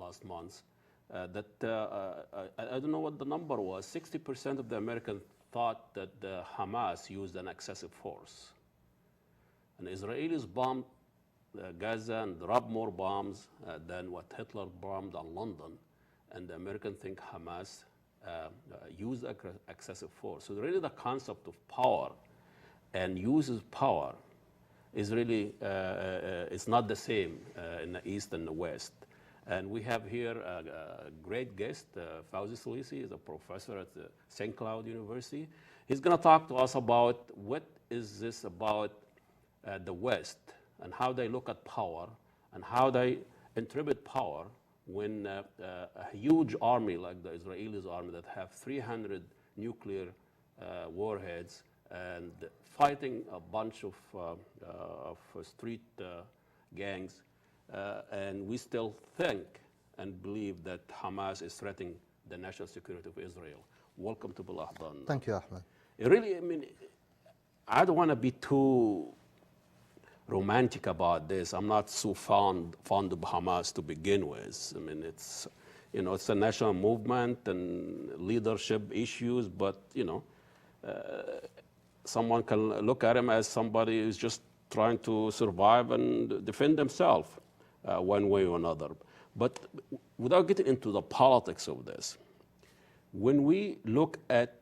last month, I don't know what the number was, 60% of the Americans thought that the Hamas used an excessive force. And the Israelis bombed Gaza and dropped more bombs than what Hitler bombed on London. And the Americans think Hamas used excessive force. So really the concept of power and uses power is really, it's not the same in the East and the West. And we have here a great guest, Fouzi Slisli, is a professor at the St. Cloud University. He's going to talk to us about what is this about the West and how they look at power and how they interpret power when a huge army like the Israelis army that have 300 nuclear warheads and fighting a bunch of street gangs, and we still think and believe that Hamas is threatening the national security of Israel. Welcome to BelAhdan. Thank you, Ahmed. Really, I mean, I don't want to be too romantic about this. I'm not so fond of Hamas to begin with. I mean, it's, you know, it's a national movement and leadership issues, but, you know, someone can look at him as somebody who's just trying to survive and defend themselves one way or another. But without getting into the politics of this, when we look at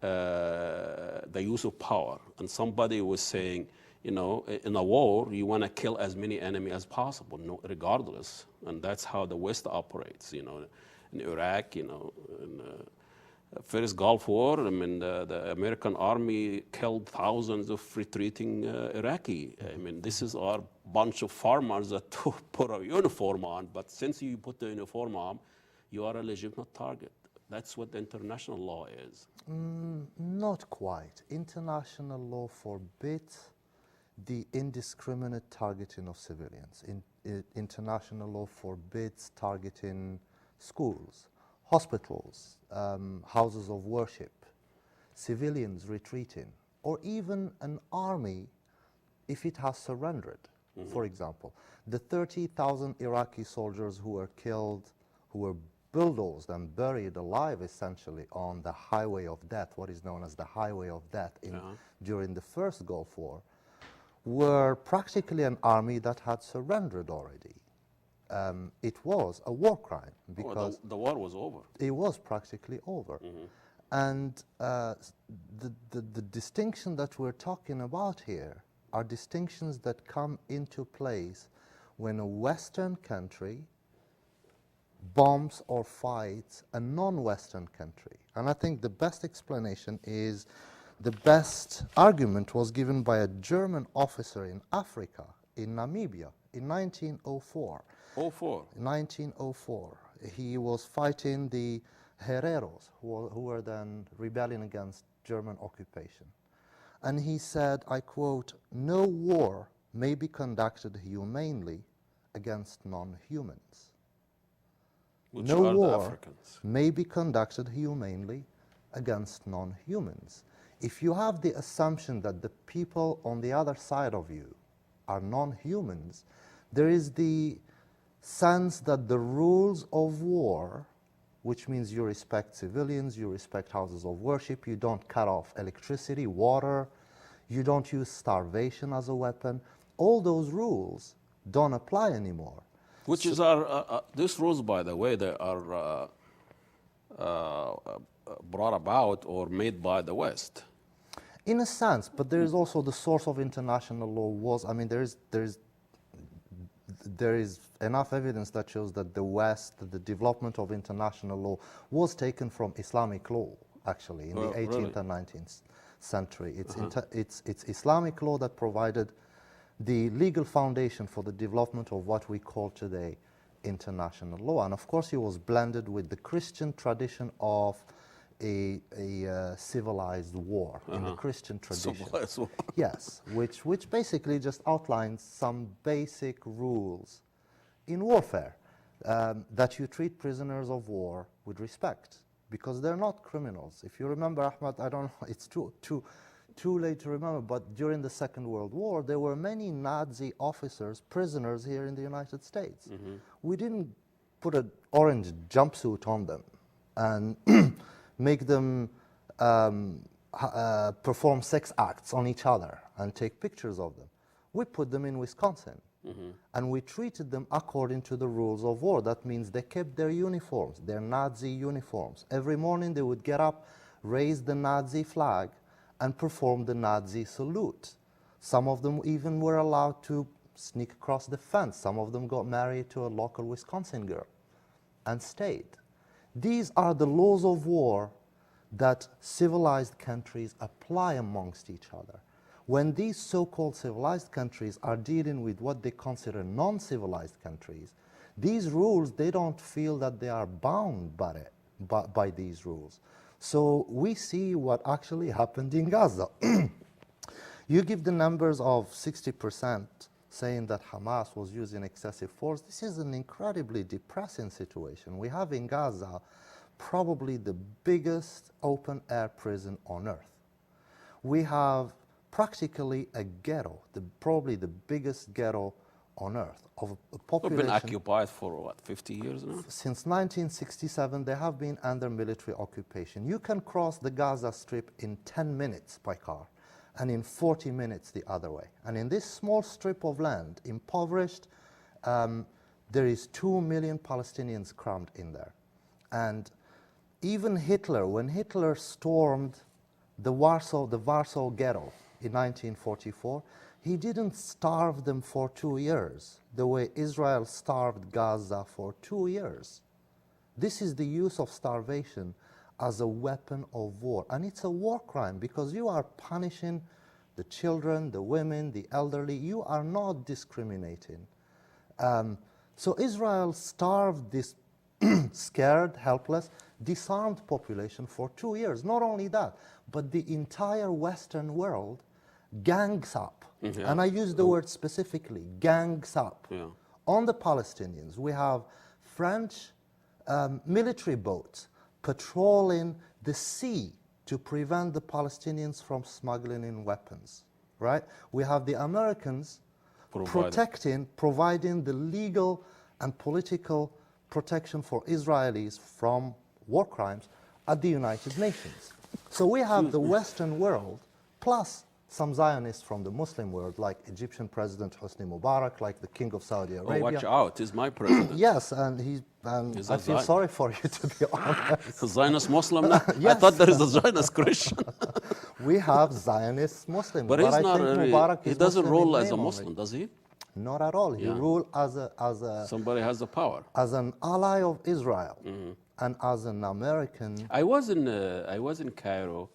the use of power, and somebody was saying, you know, in a war, you want to kill as many enemies as possible, regardless. And that's how the West operates, you know. In Iraq, you know, in the first Gulf War, I mean, the American army killed thousands of retreating Iraqi. I mean, this is our bunch of farmers that put a uniform on, but since you put the uniform on, you are a legitimate target. That's what the international law is. Not quite. International law forbids the indiscriminate targeting of civilians. International law forbids targeting schools, hospitals, houses of worship, civilians retreating, or even an army if it has surrendered. For example, the 30,000 Iraqi soldiers who were killed, who were bulldozed and buried alive essentially on the highway of death, what is known as the highway of death during the first Gulf War, were practically an army that had surrendered already. It was a war crime because the war was over. It was practically over. And the distinction that we're talking about here are distinctions that come into place when a Western country bombs or fights a non-Western country. And I think the best explanation is, the best argument was given by a German officer in Africa, in Namibia, in 1904. 1904. He was fighting the Hereros, who were then rebelling against German occupation. And he said, I quote, "No war may be conducted humanely against non-humans." No war may be conducted humanely against non-humans. If you have the assumption that the people on the other side of you are non-humans, there is the sense that the rules of war, which means you respect civilians, you respect houses of worship, you don't cut off electricity, water, you don't use starvation as a weapon, all those rules don't apply anymore. Which is our, these rules, by the way, they are brought about or made by the West. In a sense, but there is also the source of international law was, I mean, there is enough evidence that shows that the West, the development of international law was taken from Islamic law, actually, in the 18th and 19th century. It's Islamic law that provided the legal foundation for the development of what we call today international law. And of course, it was blended with the Christian tradition of a civilized war in the Christian tradition. Civilized war. Yes, which basically just outlines some basic rules in warfare, that you treat prisoners of war with respect, because they're not criminals. If you remember, Ahmed, I don't know, it's too late to remember, but during the Second World War, there were many Nazi officers, prisoners here in the United States. We didn't put an orange jumpsuit on them and make them perform sex acts on each other and take pictures of them. We put them in Wisconsin, and we treated them according to the rules of war. That means they kept their uniforms, their Nazi uniforms. Every morning they would get up, raise the Nazi flag, and perform the Nazi salute. Some of them even were allowed to sneak across the fence. Some of them got married to a local Wisconsin girl and stayed. These are the laws of war that civilized countries apply amongst each other. When these so-called civilized countries are dealing with what they consider non-civilized countries, these rules, they don't feel that they are bound by these rules. So we see what actually happened in Gaza. You give the numbers of 60% saying that Hamas was using excessive force. This is an incredibly depressing situation. We have in Gaza probably the biggest open-air prison on earth. We have practically a ghetto, probably the biggest ghetto on earth of a population. We've been occupied for what, 50 years now? Since 1967, they have been under military occupation. You can cross the Gaza Strip in 10 minutes by car, and in 40 minutes the other way. And in this small strip of land, impoverished, there is 2 million Palestinians crammed in there. And even Hitler, when Hitler stormed the Warsaw Ghetto in 1944, he didn't starve them for 2 years, the way Israel starved Gaza for 2 years. This is the use of starvation as a weapon of war. And it's a war crime because you are punishing the children, the women, the elderly. You are not discriminating. So Israel starved this scared, helpless, disarmed population for 2 years. Not only that, but the entire Western world gangs up. Yeah. And I use the word specifically, gangs up. Yeah. On the Palestinians. We have French military boats patrolling the sea to prevent the Palestinians from smuggling in weapons, right? We have the Americans providing the legal and political protection for Israelis from war crimes at the United Nations. So we have the Western world plus some Zionists from the Muslim world, like Egyptian President Hosni Mubarak, like the King of Saudi Arabia. Oh, watch out, he's my president. Yes, and I feel sorry for you, to be honest. A Zionist Muslim now? Yes. I thought there is a Zionist Christian. We have Zionist Muslims, but he's I not think really, Mubarak he is doesn't Muslim rule in as a name Muslim, only. does he? Not at all. He Yeah. ruled as a Somebody has the power. as an ally of Israel and as an American. I was in Cairo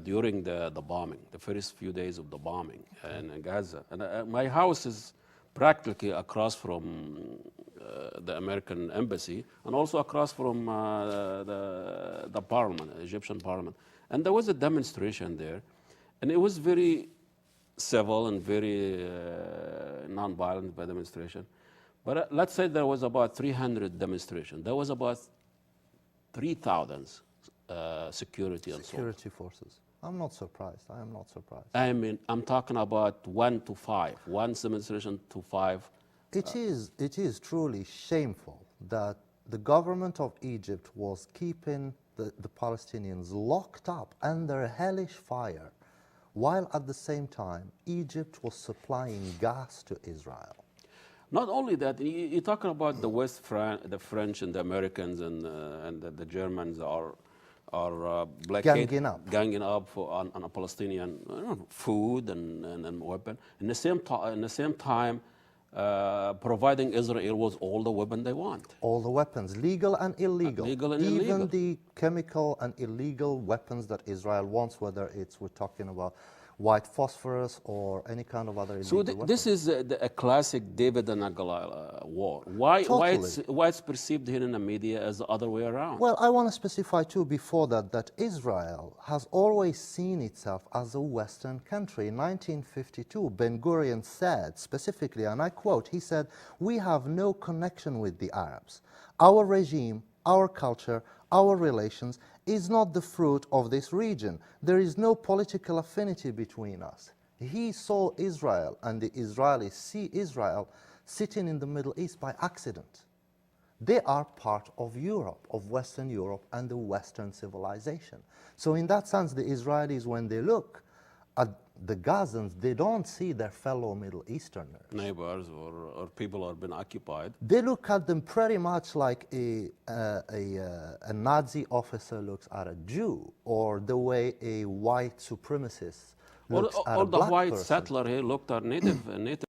during the bombing, the first few days of the bombing in Gaza. And my house is practically across from the American embassy and also across from the parliament, Egyptian parliament. And there was a demonstration there, and it was very civil and very non-violent by demonstration. But let's say there was about 300 demonstrations. There was about 3,000 security and so on. Security forces. I'm not surprised. I am not surprised. I mean, I'm talking about 1 to 5, one demonstration to 5. It is truly shameful that the government of Egypt was keeping the Palestinians locked up under hellish fire, while at the same time Egypt was supplying gas to Israel. Not only that, you're talking about the the French and the Americans and the Germans are Ganging up. ganging up on a Palestinian food and weapon. In the same time, providing Israel with all the weapon they want. All the weapons, legal and illegal. Legal and Even illegal. the chemical and illegal weapons that Israel wants, whether we're talking about white phosphorus or any kind of other illegal weapons. This is a classic David and Goliath war. Why it's perceived here in the media as the other way around? Well, I want to specify too before that Israel has always seen itself as a Western country. In 1952, Ben-Gurion said specifically, and I quote, he said, "We have no connection with the Arabs. Our regime, our culture, our relations is not the fruit of this region. There is no political affinity between us." He saw Israel and the Israelis see Israel sitting in the Middle East by accident. they are part of Europe, of Western Europe and the Western civilization. So in that sense, the Israelis, when they look at the Gazans, they don't see their fellow Middle Easterners. Neighbors or people who have been occupied. They look at them pretty much like a Nazi officer looks at a Jew, or the way a white supremacist looks at a or the black white person. settler here looked at native